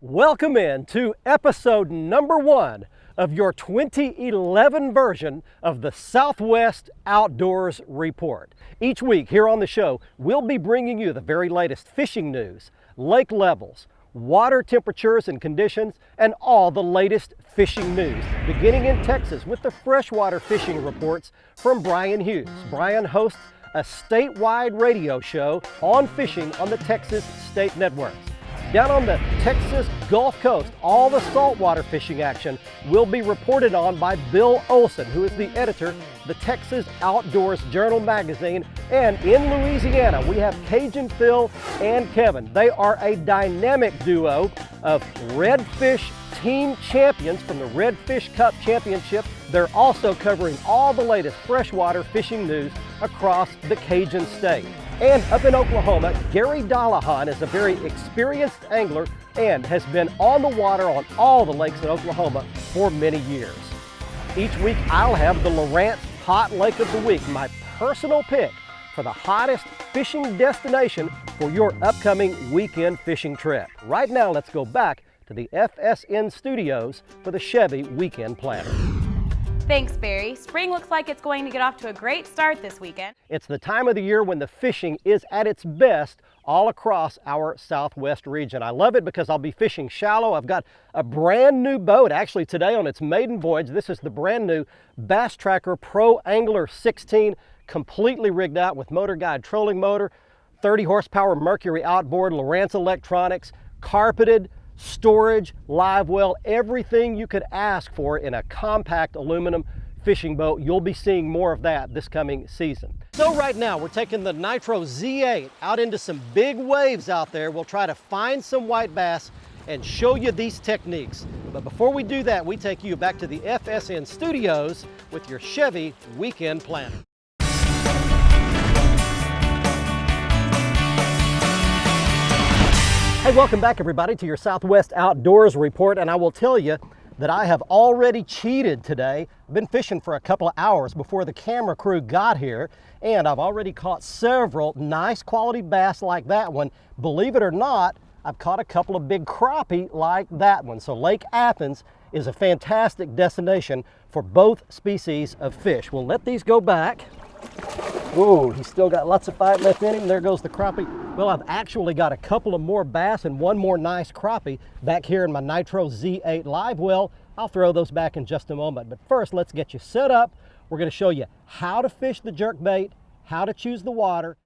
Welcome in to episode number 1 of your 2011 version of the Southwest Outdoors Report. Each week here on the show, we'll be bringing you the very latest fishing news, lake levels, water temperatures and conditions, and all the latest fishing news, beginning in Texas with the freshwater fishing reports from Brian Hughes. Brian hosts a statewide radio show on fishing on the Texas State Networks. Down on the Texas Gulf Coast, all the saltwater fishing action will be reported on by Bill Olson, who is the editor of the Texas Outdoors Journal magazine. And in Louisiana, we have Cajun Phil and Kevin. They are a dynamic duo of redfish team champions from the Redfish Cup Championship. They're also covering all the latest freshwater fishing news across the Cajun state. And up in Oklahoma, Gary Dollahan is a very experienced angler and has been on the water on all the lakes in Oklahoma for many years. Each week, I'll have the Lawrence Hot Lake of the Week, my personal pick for the hottest fishing destination for your upcoming weekend fishing trip. Right now, let's go back to the FSN studios for the Chevy Weekend Planner. Thanks, Barry. Spring looks like it's going to get off to a great start this weekend. It's the time of the year when the fishing is at its best all across our Southwest region. I love it because I'll be fishing shallow. I've got a brand new boat, actually today on its maiden voyage. This is the brand new Bass Tracker Pro Angler 16, completely rigged out with Motor Guide trolling motor, 30 horsepower Mercury outboard, Lowrance electronics, carpeted, storage, live well, everything you could ask for in a compact aluminum fishing boat. You'll be seeing more of that this coming season. So right now we're taking the Nitro Z8 out into some big waves out there. We'll try to find some white bass and show you these techniques. But before we do that, we take you back to the FSN studios with your Chevy Weekend Planner. Hey, welcome back everybody to your Southwest Outdoors Report, and I will tell you that I have already cheated today. I've been fishing for a couple of hours before the camera crew got here, and I've already caught several nice quality bass like that one. Believe it or not, I've caught a couple of big crappie like that one. So Lake Athens is a fantastic destination for both species of fish. We'll let these go back. Whoa, he's still got lots of fight left in him. There goes the crappie. Well, I've actually got a couple of more bass and one more nice crappie back here in my Nitro Z8 live well. I'll throw those back in just a moment. But first, let's get you set up. We're going to show you how to fish the jerkbait, how to choose the water.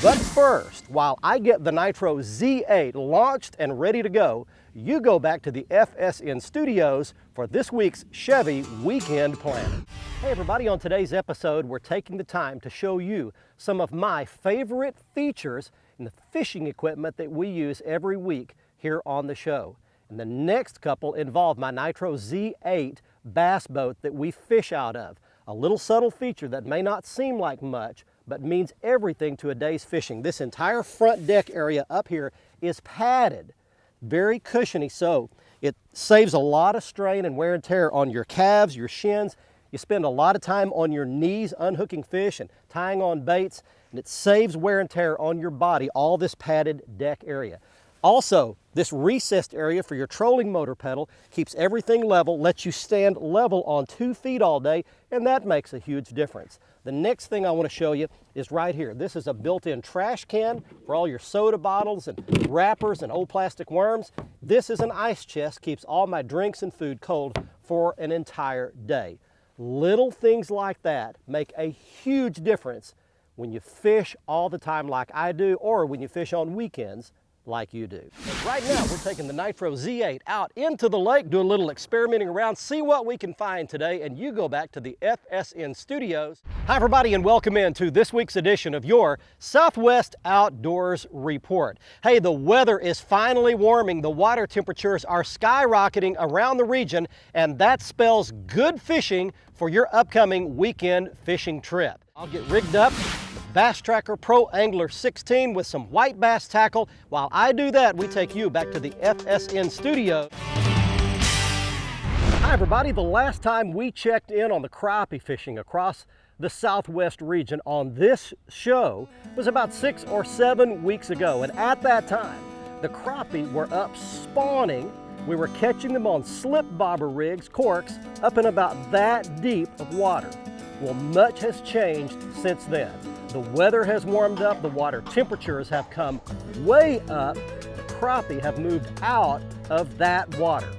But first, while I get the Nitro Z8 launched and ready to go, you go back to the FSN studios for this week's Chevy Weekend Planner. Hey everybody, on today's episode, we're taking the time to show you some of my favorite features in the fishing equipment that we use every week here on the show. And the next couple involve my Nitro Z8 bass boat that we fish out of. A little subtle feature that may not seem like much, but means everything to a day's fishing. This entire front deck area up here is padded, very cushiony, so it saves a lot of strain and wear and tear on your calves, your shins. You spend a lot of time on your knees unhooking fish and tying on baits, and it saves wear and tear on your body, all this padded deck area. Also, this recessed area for your trolling motor pedal keeps everything level, lets you stand level on 2 feet all day, and that makes a huge difference. The next thing I want to show you is right here. This is a built-in trash can for all your soda bottles and wrappers and old plastic worms. This is an ice chest, keeps all my drinks and food cold for an entire day. Little things like that make a huge difference when you fish all the time like I do, or when you fish on weekends like you do. But right now, we're taking the Nitro Z8 out into the lake, do a little experimenting around, see what we can find today, and you go back to the FSN studios. Hi everybody, and welcome in to this week's edition of your Southwest Outdoors Report. Hey, the weather is finally warming. The water temperatures are skyrocketing around the region, and that spells good fishing for your upcoming weekend fishing trip. I'll get rigged up Bass Tracker Pro Angler 16 with some white bass tackle. While I do that, we take you back to the FSN studio. Hi everybody, the last time we checked in on the crappie fishing across the Southwest region on this show was about 6 or 7 weeks ago, and at that time the crappie were up spawning. We were catching them on slip bobber rigs, corks, up in about that deep of water. Well, much has changed since then. The weather has warmed up, the water temperatures have come way up, the crappie have moved out of that water.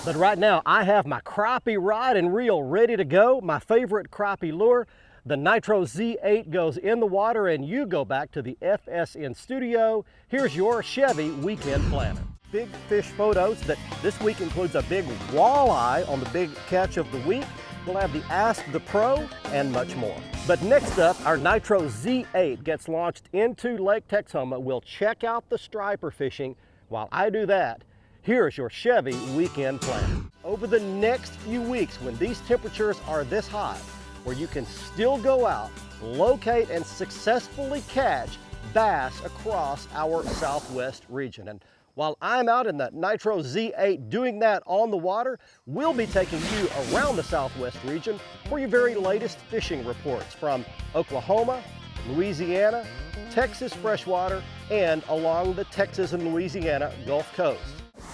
But right now, I have my crappie rod and reel ready to go. My favorite crappie lure, the Nitro Z8, goes in the water and you go back to the FSN studio. Here's your Chevy weekend planner. Big fish photos that this week includes a big walleye on the big catch of the week. We'll have the Ask the Pro and much more. But next up, our Nitro Z8 gets launched into Lake Texoma. We'll check out the striper fishing. While I do that, here's your Chevy weekend plan. Over the next few weeks, when these temperatures are this high, where you can still go out, locate and successfully catch bass across our southwest region. And while I'm out in the Nitro Z8 doing that on the water, we'll be taking you around the southwest region for your very latest fishing reports from Oklahoma, Louisiana, Texas freshwater, and along the Texas and Louisiana Gulf Coast.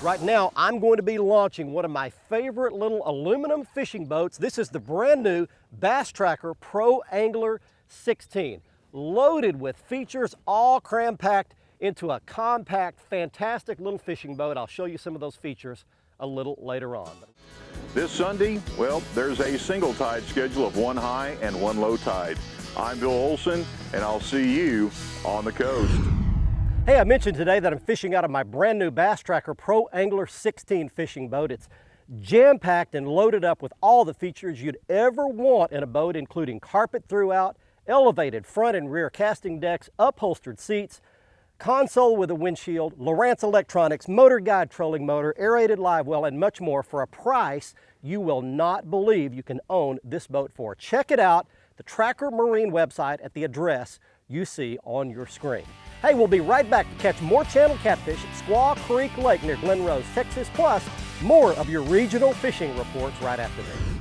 Right now, I'm going to be launching one of my favorite little aluminum fishing boats. This is the brand new Bass Tracker Pro Angler 16, loaded with features, all cram-packed into a compact, fantastic little fishing boat. I'll show you some of those features a little later on. This Sunday, well, there's a single tide schedule of one high and one low tide. I'm Bill Olson, and I'll see you on the coast. Hey, I mentioned today that I'm fishing out of my brand new Bass Tracker Pro Angler 16 fishing boat. It's jam-packed and loaded up with all the features you'd ever want in a boat, including carpet throughout, elevated front and rear casting decks, upholstered seats, console with a windshield, Lowrance electronics, motor guide trolling motor, aerated live well, and much more for a price you will not believe you can own this boat for. Check it out, the Tracker Marine website at the address you see on your screen. Hey, we'll be right back to catch more channel catfish at Squaw Creek Lake near Glen Rose, Texas, plus more of your regional fishing reports right after this.